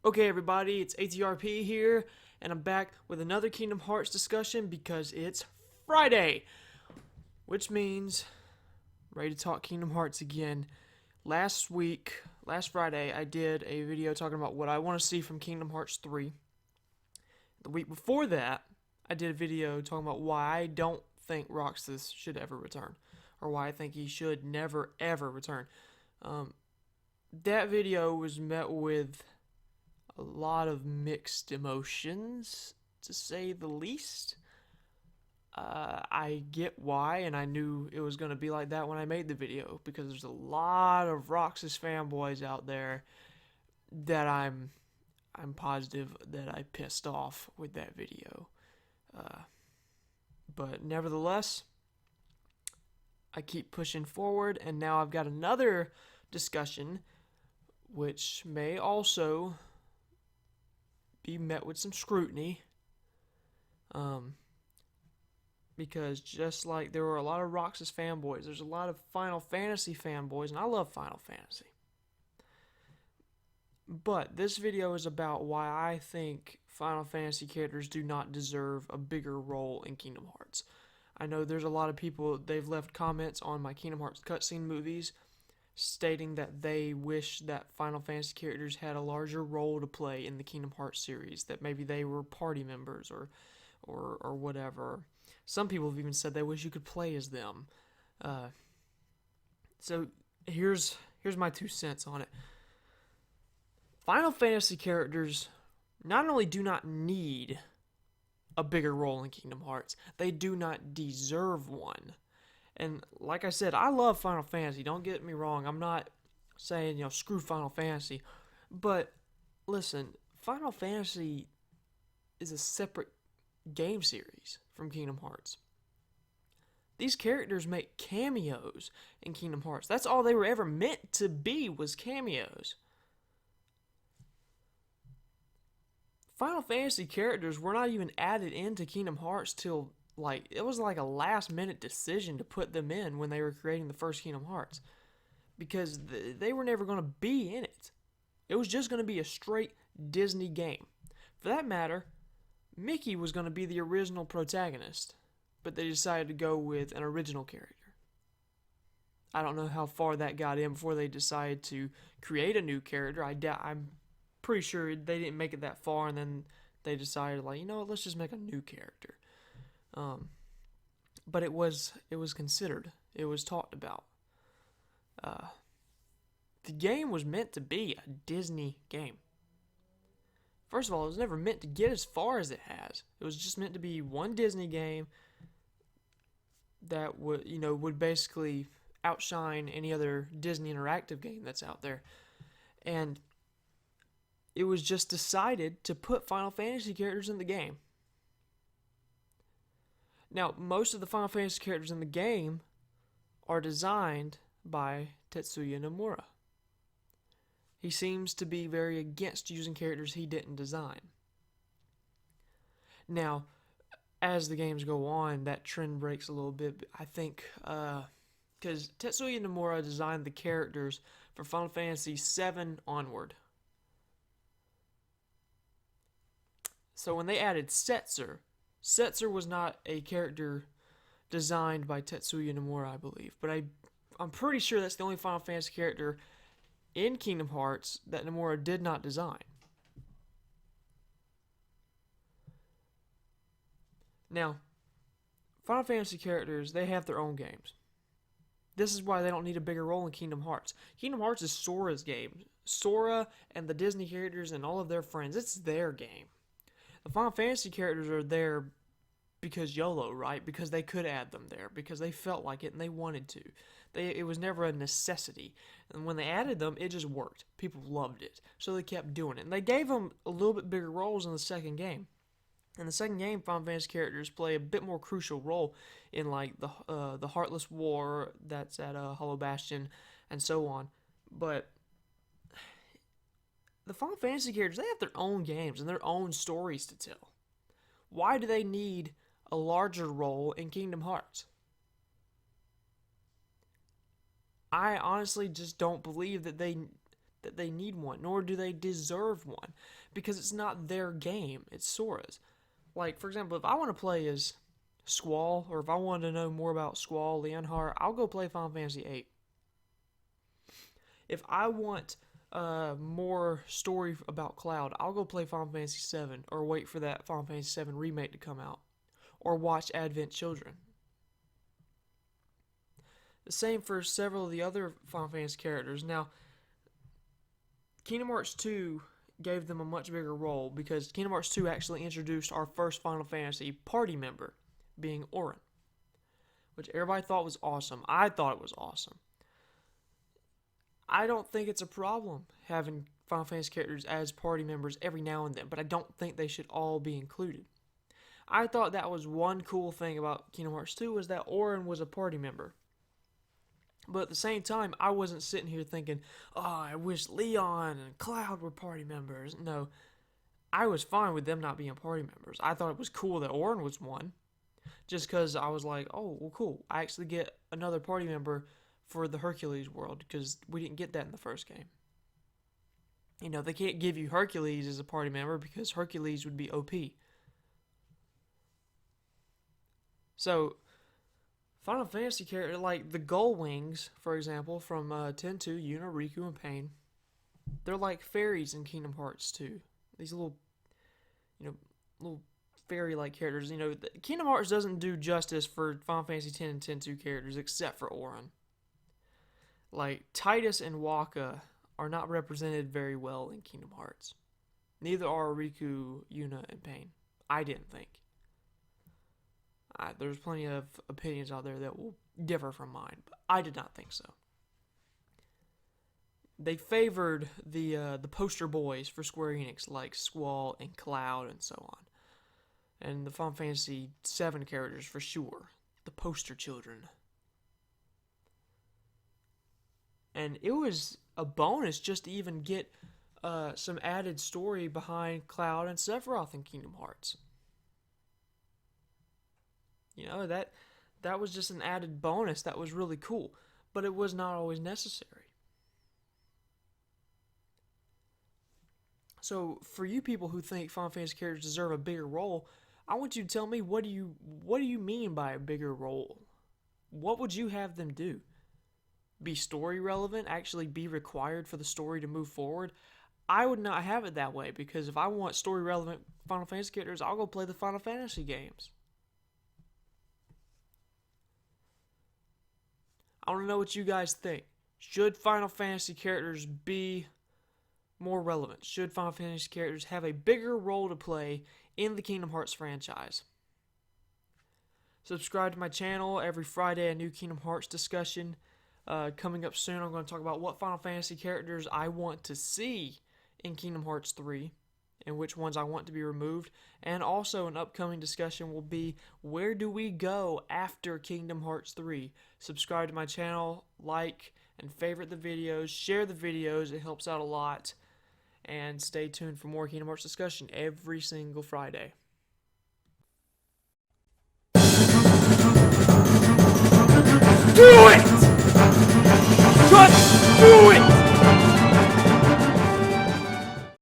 Okay, everybody, it's ATRP here, and I'm back with another Kingdom Hearts discussion because it's Friday, which means ready to talk Kingdom Hearts again. Last Friday, I did a video talking about what I want to see from Kingdom Hearts 3. The week before that, I did a video talking about why I don't think Roxas should ever return, or why I think he should never ever return. That video was met with a lot of mixed emotions, to say the least. I get why, and I knew it was going to be like that when I made the video, because there's a lot of Roxas fanboys out there that I'm positive that I pissed off with that video. But nevertheless, I keep pushing forward, and now I've got another discussion which may also be met with some scrutiny. Because just like there were a lot of Roxas fanboys, there's a lot of Final Fantasy fanboys, and I love Final Fantasy. But this video is about why I think Final Fantasy characters do not deserve a bigger role in Kingdom Hearts. I know there's a lot of people, they've left comments on my Kingdom Hearts cutscene movies stating that they wish that Final Fantasy characters had a larger role to play in the Kingdom Hearts series, that maybe they were party members or whatever. Some people have even said they wish you could play as them. So here's my 2 cents on it. Final Fantasy characters not only do not need a bigger role in Kingdom Hearts, they do not deserve one. And like I said, I love Final Fantasy. Don't get me wrong. I'm not saying, screw Final Fantasy. But listen, Final Fantasy is a separate game series from Kingdom Hearts. These characters make cameos in Kingdom Hearts. That's all they were ever meant to be, was cameos. Final Fantasy characters were not even added into Kingdom Hearts till it was like a last minute decision to put them in when they were creating the first Kingdom Hearts, because they were never going to be in it. It was just going to be a straight Disney game. For that matter, Mickey was going to be the original protagonist, but they decided to go with an original character. I don't know how far that got in before they decided to create a new character. I'm pretty sure they didn't make it that far, and then they decided, let's just make a new character. But it was considered. It was talked about. The game was meant to be a Disney game. First of all, it was never meant to get as far as it has. It was just meant to be one Disney game that would basically outshine any other Disney interactive game that's out there. And it was just decided to put Final Fantasy characters in the game. Now, most of the Final Fantasy characters in the game are designed by Tetsuya Nomura. He seems to be very against using characters he didn't design. Now, as the games go on, that trend breaks a little bit. I think, because Tetsuya Nomura designed the characters for Final Fantasy VII onward. So when they added Setzer was not a character designed by Tetsuya Nomura, I believe. But I'm pretty sure that's the only Final Fantasy character in Kingdom Hearts that Nomura did not design. Now, Final Fantasy characters, they have their own games. This is why they don't need a bigger role in Kingdom Hearts. Kingdom Hearts is Sora's game. Sora and the Disney characters and all of their friends, it's their game. The Final Fantasy characters are there because YOLO, right? Because they could add them there, because they felt like it and they wanted to. It was never a necessity. And when they added them, it just worked. People loved it. So they kept doing it. And they gave them a little bit bigger roles in the second game. In the second game, Final Fantasy characters play a bit more crucial role in the Heartless War that's at Hollow Bastion and so on. But the Final Fantasy characters, they have their own games and their own stories to tell. Why do they need a larger role in Kingdom Hearts? I honestly just don't believe that that they need one, nor do they deserve one, because it's not their game, it's Sora's. Like, for example, if I want to play as Squall, or if I want to know more about Squall, Leonhart, I'll go play Final Fantasy VIII. If I want more story about Cloud, I'll go play Final Fantasy VII, or wait for that Final Fantasy VII remake to come out, or watch Advent Children. The same for several of the other Final Fantasy characters. Now, Kingdom Hearts 2 gave them a much bigger role, because Kingdom Hearts 2 actually introduced our first Final Fantasy party member, being Auron, which everybody thought was awesome. I thought it was awesome. I don't think it's a problem having Final Fantasy characters as party members every now and then, but I don't think they should all be included. I thought that was one cool thing about Kingdom Hearts 2, was that Auron was a party member. But at the same time, I wasn't sitting here thinking, oh, I wish Leon and Cloud were party members. No, I was fine with them not being party members. I thought it was cool that Auron was one, just because I was like, oh, well, cool. I actually get another party member for the Hercules world, because we didn't get that in the first game. You know, they can't give you Hercules as a party member, because Hercules would be OP. So, Final Fantasy characters like the Gull Wings, for example, from 10-2, Yuna, Riku, and Pain, they're like fairies in Kingdom Hearts 2. These little fairy-like characters. You know, Kingdom Hearts doesn't do justice for Final Fantasy 10 and 10-2 characters, except for Auron. Like, Titus and Wakka are not represented very well in Kingdom Hearts. Neither are Riku, Yuna, and Pain. I didn't think. There's plenty of opinions out there that will differ from mine, but I did not think so. They favored the poster boys for Square Enix, like Squall and Cloud and so on. And the Final Fantasy VII characters for sure. The poster children. And it was a bonus just to even get some added story behind Cloud and Sephiroth in Kingdom Hearts. You know, that was just an added bonus that was really cool. But it was not always necessary. So, for you people who think Final Fantasy characters deserve a bigger role, I want you to tell me, what do you mean by a bigger role? What would you have them do? Be story relevant? Actually be required for the story to move forward? I would not have it that way, because if I want story relevant Final Fantasy characters, I'll go play the Final Fantasy games. I want to know what you guys think. Should Final Fantasy characters be more relevant? Should Final Fantasy characters have a bigger role to play in the Kingdom Hearts franchise? Subscribe to my channel. Every Friday, a new Kingdom Hearts discussion. Coming up soon, I'm going to talk about what Final Fantasy characters I want to see in Kingdom Hearts 3, and which ones I want to be removed. And also, an upcoming discussion will be, where do we go after Kingdom Hearts 3? Subscribe to my channel, like and favorite the videos, share the videos, it helps out a lot. And stay tuned for more Kingdom Hearts discussion every single Friday. Do it! Just do it!